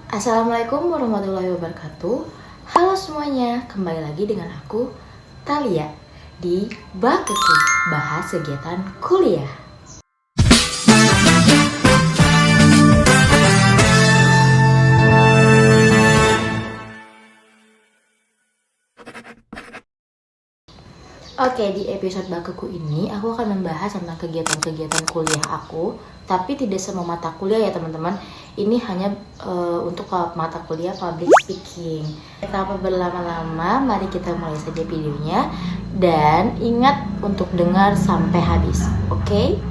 Assalamualaikum warahmatullahi wabarakatuh. Halo semuanya, kembali lagi dengan aku Thalia di Bakeku, bahas kegiatan kuliah. Oke, di episode Bakeku ini aku akan membahas tentang kegiatan-kegiatan kuliah aku, tapi tidak semua mata kuliah ya teman-teman. Ini hanya untuk mata kuliah public speaking. Tanpa berlama-lama, mari kita mulai saja videonya dan ingat untuk dengar sampai habis. Oke?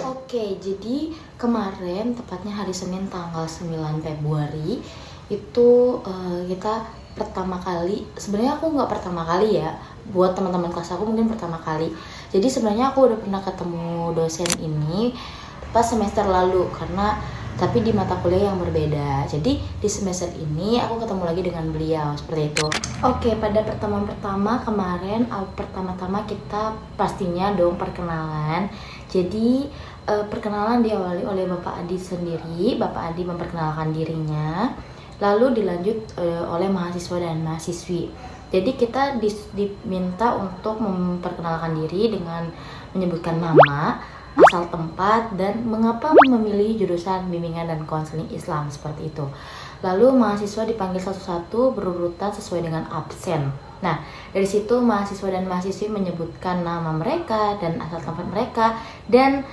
Oke, jadi kemarin tepatnya hari Senin tanggal 9 Februari itu kita pertama kali, sebenarnya aku nggak pertama kali ya, buat teman-teman kelas aku mungkin pertama kali. Jadi sebenarnya aku udah pernah ketemu dosen ini pas semester lalu, tapi di mata kuliah yang berbeda. Jadi di semester ini aku ketemu lagi dengan beliau seperti itu. Oke, pada pertemuan pertama kemarin, pertama-tama kita pastinya dong perkenalan. Jadi perkenalan diawali oleh Bapak Adi sendiri. Bapak Adi memperkenalkan dirinya, lalu dilanjut oleh mahasiswa dan mahasiswi. Jadi kita diminta untuk memperkenalkan diri dengan menyebutkan nama, asal tempat, dan mengapa memilih jurusan bimbingan dan konseling Islam, seperti itu. Lalu mahasiswa dipanggil satu-satu berurutan sesuai dengan absen. Nah, dari situ mahasiswa dan mahasiswi menyebutkan nama mereka dan asal tempat mereka dan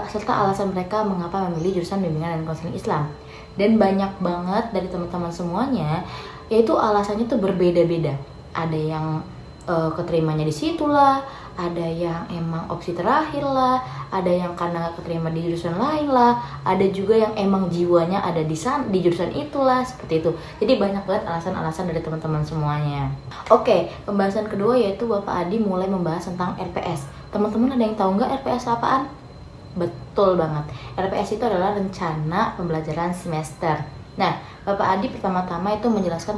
serta alasan mereka mengapa memilih jurusan bimbingan dan konseling Islam. Dan banyak banget dari teman-teman semuanya, yaitu alasannya tuh berbeda-beda. Ada yang keterimanya di situ lah, ada yang emang opsi terakhir lah, ada yang karena keterima di jurusan lain lah, ada juga yang emang jiwanya ada di jurusan itulah, seperti itu. Jadi banyak banget alasan-alasan dari teman-teman semuanya. Oke, pembahasan kedua yaitu Bapak Adi mulai membahas tentang RPS. Teman-teman ada yang tahu nggak RPS apaan? Betul banget. RPS itu adalah rencana pembelajaran semester. Nah, Bapak Adi pertama-tama itu menyebutkan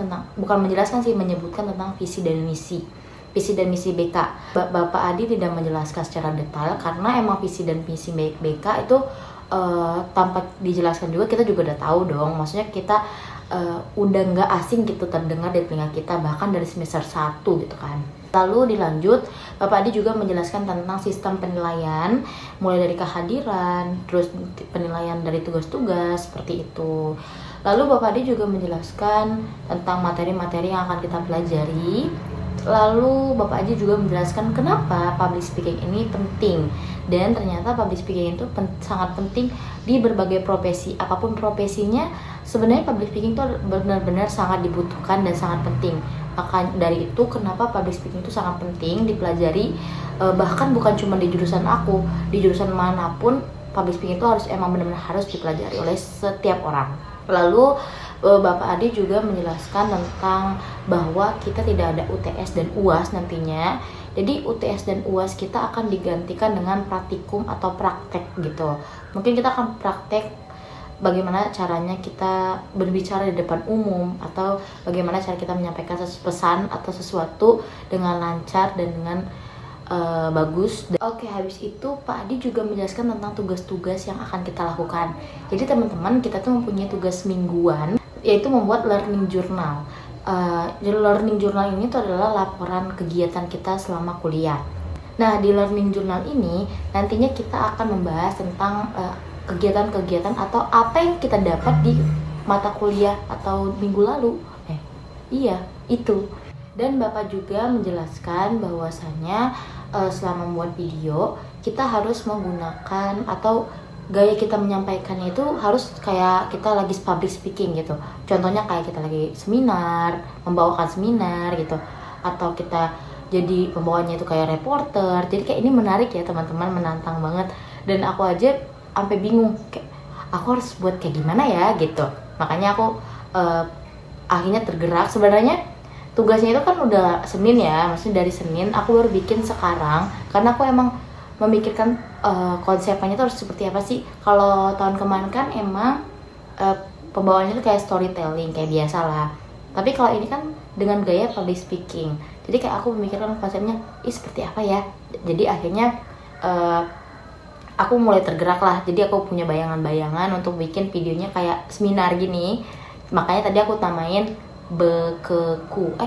tentang visi dan misi. Visi dan misi BK. Bapak Adi tidak menjelaskan secara detail karena emang visi dan misi BK itu tanpa dijelaskan juga kita juga udah tahu dong. Maksudnya kita udah nggak asing gitu terdengar di telinga kita bahkan dari semester 1 gitu kan. Lalu dilanjut, Bapak Adi juga menjelaskan tentang sistem penilaian mulai dari kehadiran, terus penilaian dari tugas-tugas seperti itu. Lalu Bapak Adi juga menjelaskan tentang materi-materi yang akan kita pelajari. Lalu Bapak Adi juga menjelaskan kenapa public speaking ini penting. Dan ternyata public speaking itu sangat penting di berbagai profesi. Apapun profesinya, sebenarnya public speaking itu benar-benar sangat dibutuhkan dan sangat penting. Maka dari itu kenapa public speaking itu sangat penting dipelajari, bahkan bukan cuma di jurusan aku, di jurusan manapun public speaking itu emang benar-benar harus dipelajari oleh setiap orang. Lalu Bapak Adi juga menjelaskan tentang bahwa kita tidak ada UTS dan UAS nantinya. Jadi UTS dan UAS kita akan digantikan dengan praktikum atau praktek gitu. Mungkin kita akan praktek bagaimana caranya kita berbicara di depan umum, atau bagaimana cara kita menyampaikan pesan atau sesuatu dengan lancar dan dengan bagus. Oke, habis itu Pak Adi juga menjelaskan tentang tugas-tugas yang akan kita lakukan. Jadi teman-teman, kita tuh mempunyai tugas mingguan, yaitu membuat learning journal. Learning journal ini tuh adalah laporan kegiatan kita selama kuliah. Nah, di learning journal ini nantinya kita akan membahas tentang kegiatan-kegiatan atau apa yang kita dapat di mata kuliah atau minggu lalu. Iya, itu. Dan Bapak juga menjelaskan bahwasannya selama membuat video kita harus menggunakan atau gaya kita menyampaikannya itu harus kayak kita lagi public speaking gitu. Contohnya kayak kita lagi seminar, membawakan seminar gitu, atau kita jadi pembawanya itu kayak reporter. Jadi kayak ini menarik ya teman-teman, menantang banget. Dan aku aja sampai bingung, kayak aku harus buat kayak gimana ya gitu. Makanya aku akhirnya tergerak. Sebenarnya tugasnya itu kan udah Senin ya, maksudnya dari Senin aku baru bikin sekarang karena aku emang memikirkan konsepnya itu harus seperti apa sih. Kalau tahun kemarin kan emang pembawaannya itu kayak storytelling kayak biasa lah, tapi kalau ini kan dengan gaya public speaking. Jadi kayak aku memikirkan konsepnya seperti apa ya. Jadi akhirnya aku mulai tergerak lah. Jadi aku punya bayangan-bayangan untuk bikin videonya kayak seminar gini. Makanya tadi aku tamain bekeku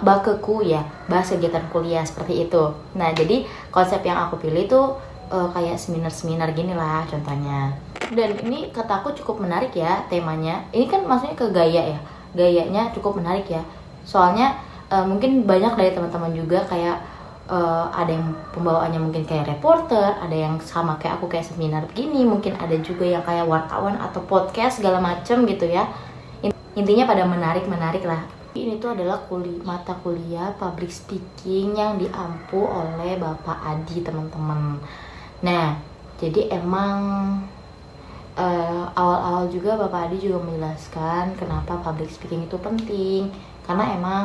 bakeku ya, bahas kegiatan kuliah seperti itu. Nah, jadi konsep yang aku pilih tuh kayak seminar-seminar gini lah contohnya. Dan ini kata aku cukup menarik ya temanya. Ini kan maksudnya ke gaya ya. Gayanya cukup menarik ya. Soalnya mungkin banyak dari teman-teman juga kayak ada yang pembawaannya mungkin kayak reporter, ada yang sama kayak aku kayak seminar begini, mungkin ada juga yang kayak wartawan atau podcast segala macem gitu ya. Intinya pada menarik lah. Ini tuh adalah mata kuliah public speaking yang diampu oleh Bapak Adi, teman-teman. Nah, jadi emang awal-awal juga Bapak Adi juga menjelaskan kenapa public speaking itu penting, karena emang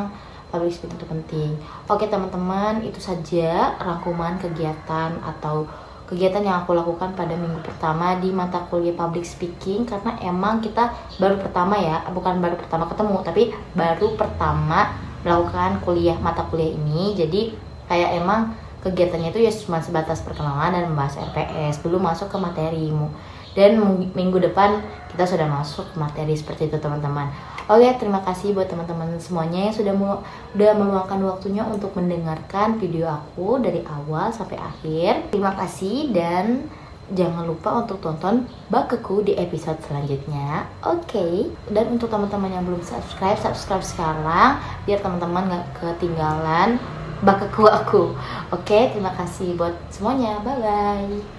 public speaking itu penting. Oke teman-teman, itu saja rangkuman kegiatan atau kegiatan yang aku lakukan pada minggu pertama di mata kuliah public speaking, karena emang kita baru pertama ya, bukan baru pertama ketemu, tapi baru pertama melakukan mata kuliah ini. Jadi kayak emang kegiatannya itu ya cuma sebatas perkenalan dan membahas RPS, belum masuk ke materimu. Dan minggu depan kita sudah masuk ke materi seperti itu teman-teman. Oke, terima kasih buat teman-teman semuanya yang sudah meluangkan waktunya untuk mendengarkan video aku dari awal sampai akhir. Terima kasih dan jangan lupa untuk tonton Bakeku di episode selanjutnya. Oke, dan untuk teman-teman yang belum subscribe sekarang biar teman-teman gak ketinggalan Bakeku aku. Oke, terima kasih buat semuanya. Bye-bye.